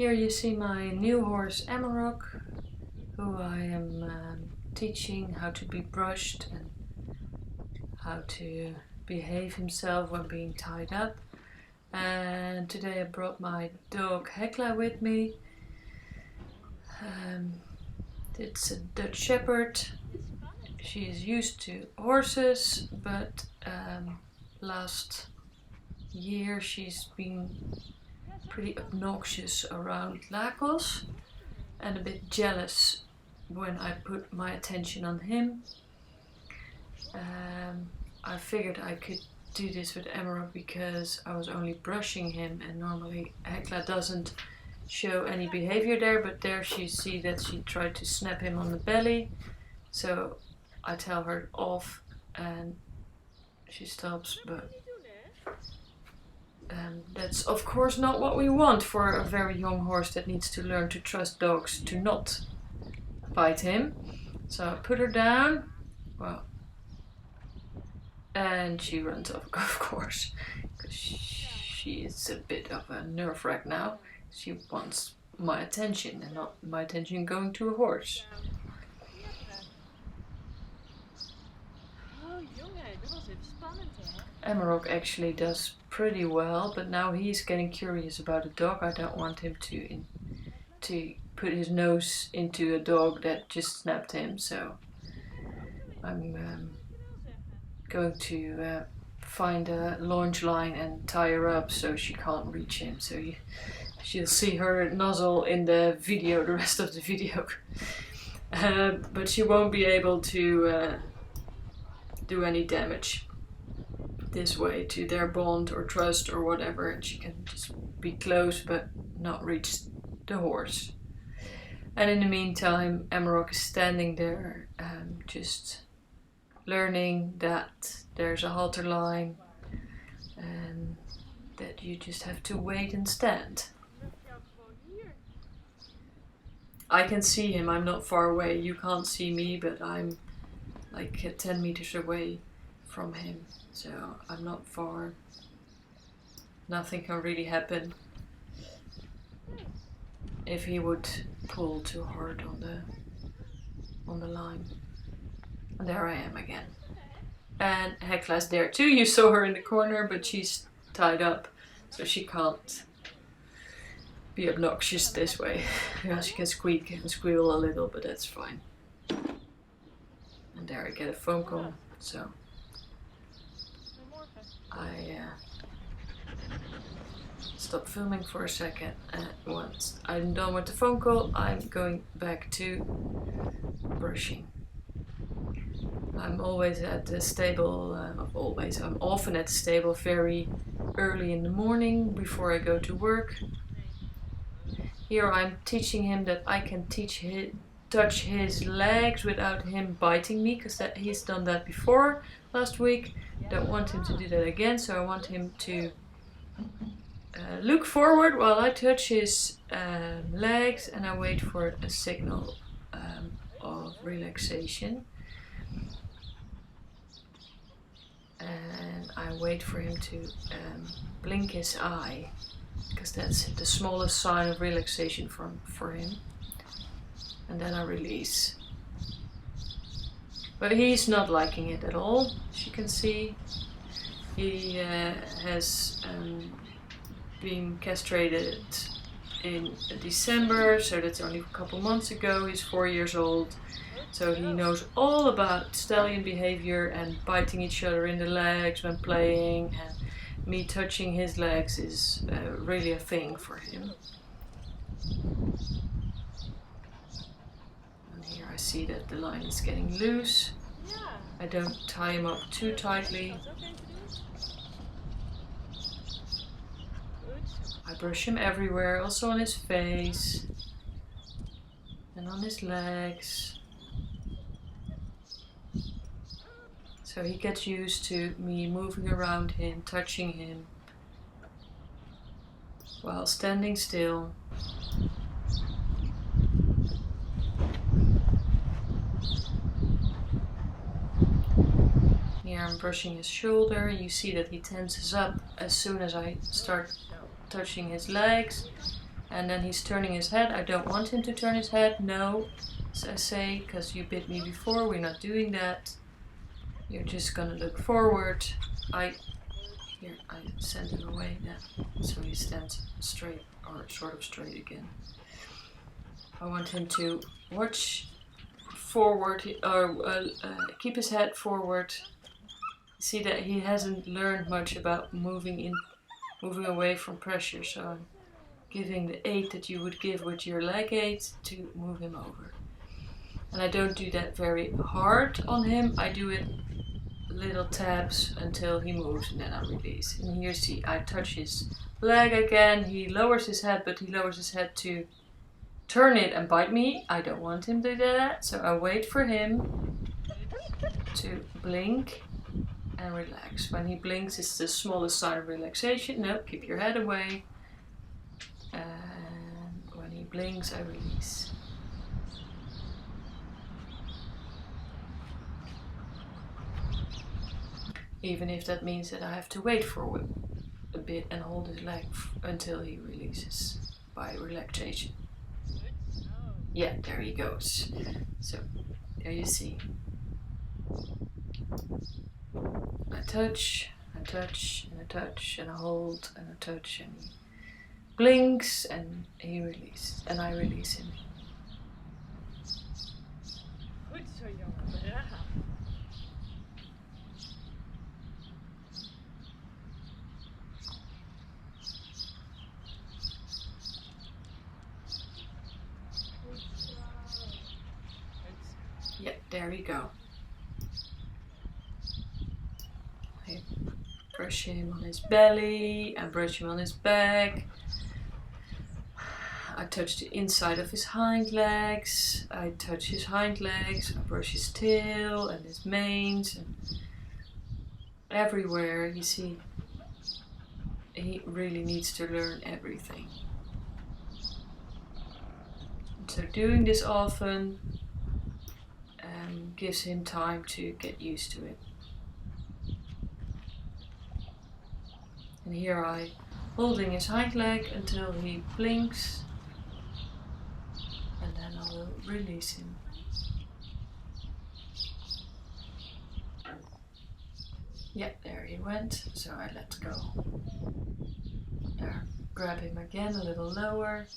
Here you see my new horse Amarok, who I am teaching how to be brushed and how to behave himself when being tied up. And today I brought my dog Hekla with me. It's a Dutch Shepherd. She is used to horses, but last year she's been pretty obnoxious around Lacos and a bit jealous when I put my attention on him. I figured I could do this with Amarok because I was only brushing him, and normally Hekla doesn't show any behavior there, but there you see that she tried to snap him on the belly, so I tell her off and she stops, but that's of course not what we want for a very young horse that needs to learn to trust dogs to not bite him. So I put her down, well, and she runs off, of course, because she is a bit of a nerve wreck now. She wants my attention and not my attention going to a horse. Amarok actually does pretty well, but now he's getting curious about a dog. I don't want him to put his nose into a dog that just snapped him, so I'm going to find a launch line and tie her up so she can't reach him. So she'll see her nozzle in the video, the rest of the video. But she won't be able to do any damage this way to their bond or trust or whatever, and she can just be close but not reach the horse. And in the meantime, Amarok is standing there just learning that there's a halter line and that you just have to wait and stand. I can see him, I'm not far away. You can't see me, but I'm like 10 meters away from him, so I'm not far. Nothing can really happen if he would pull too hard on the line. And there I am again. And Hekla's there too. You saw her in the corner, but she's tied up, so she can't be obnoxious this way. Yeah, she can squeak and squeal a little, but that's fine. And there I get a phone call, so I stop filming for a second, and once I'm done with the phone call, I'm going back to brushing. I'm always at the stable, I'm often at the stable very early in the morning before I go to work. Here I'm teaching him that I can touch his legs without him biting me, because he's done that before last week. Don't want him to do that again, so I want him to look forward while I touch his legs, and I wait for a signal of relaxation. And I wait for him to blink his eye, because that's the smallest sign of relaxation for him. And then I release. But he's not liking it at all, as you can see. He has been castrated in December, so that's only a couple months ago. He's 4 years old, so he knows all about stallion behavior and biting each other in the legs when playing, and me touching his legs is really a thing for him. And here I see that the line is getting loose. I don't tie him up too tightly. I brush him everywhere, also on his face and on his legs. So he gets used to me moving around him, touching him, while standing still. Here I'm brushing his shoulder. You see that he tenses up as soon as I start touching his legs. And then he's turning his head. I don't want him to turn his head. No, as I say, because you bit me before. We're not doing that. You're just gonna look forward. Here, I send him away now, so he stands straight, or sort of straight again. I want him to watch forward, or keep his head forward. See that he hasn't learned much about moving away from pressure, so I'm giving the aid that you would give with your leg aid to move him over. And I don't do that very hard on him. I do it little taps until he moves, and then I release. And here, see, I touch his leg again. He lowers his head, but he lowers his head to turn it and bite me. I don't want him to do that, so I wait for him to blink and relax. When he blinks, it's the smallest sign of relaxation. No, keep your head away. And when he blinks, I release. Even if that means that I have to wait for a bit and hold his leg until he releases by relaxation. Yeah, there he goes. So, there you see. I touch, and I touch, and I hold, and I touch, and he blinks, and he releases, and I release him. Goed zo, jongen. Ja. Yeah, there we go. I brush him on his belly and brush him on his back. I touch the inside of his hind legs. I touch his hind legs. I brush his tail and his manes and everywhere. You see, he really needs to learn everything. So doing this often gives him time to get used to it. And here I holding his hind leg until he blinks, and then I will release him. Yeah, there he went, so I let go. There, grab him again a little lower,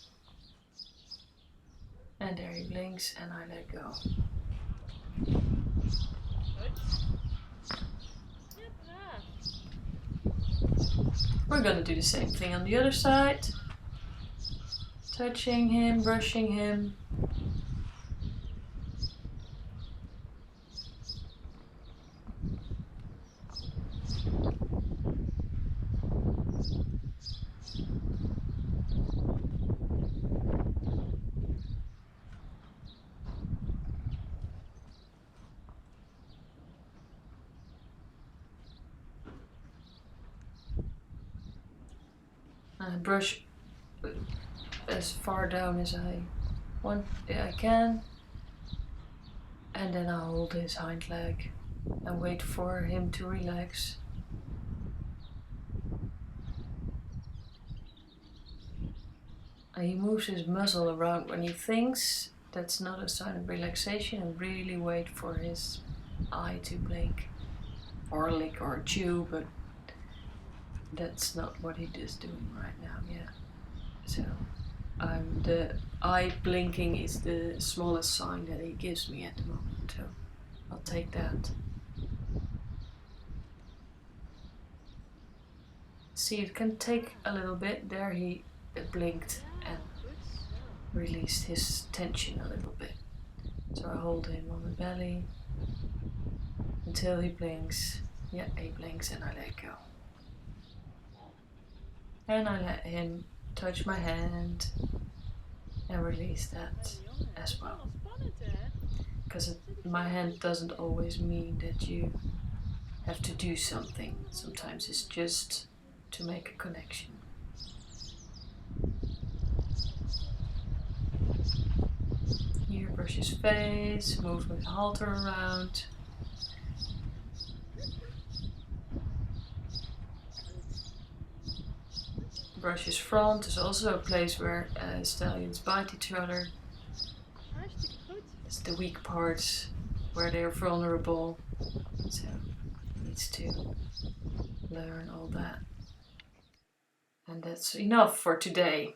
and there he blinks, and I let go. We're going to do the same thing on the other side. Touching him, brushing him. I brush as far down as I can, and then I hold his hind leg and wait for him to relax. And he moves his muzzle around when he thinks. That's not a sign of relaxation, and really wait for his eye to blink or lick or chew, but that's not what he is doing right now, yeah. So the eye blinking is the smallest sign that he gives me at the moment, so I'll take that. See, it can take a little bit. There he blinked and released his tension a little bit. So I hold him on the belly until he blinks. Yeah, he blinks and I let go. And I let him touch my hand and release that as well. Because my hand doesn't always mean that you have to do something. Sometimes it's just to make a connection. Here, brush his face, move my halter around. brush his front is also a place where stallions bite each other. Hartstikke goed. It's the weak parts where they're vulnerable. So he needs to learn all that. And that's enough for today.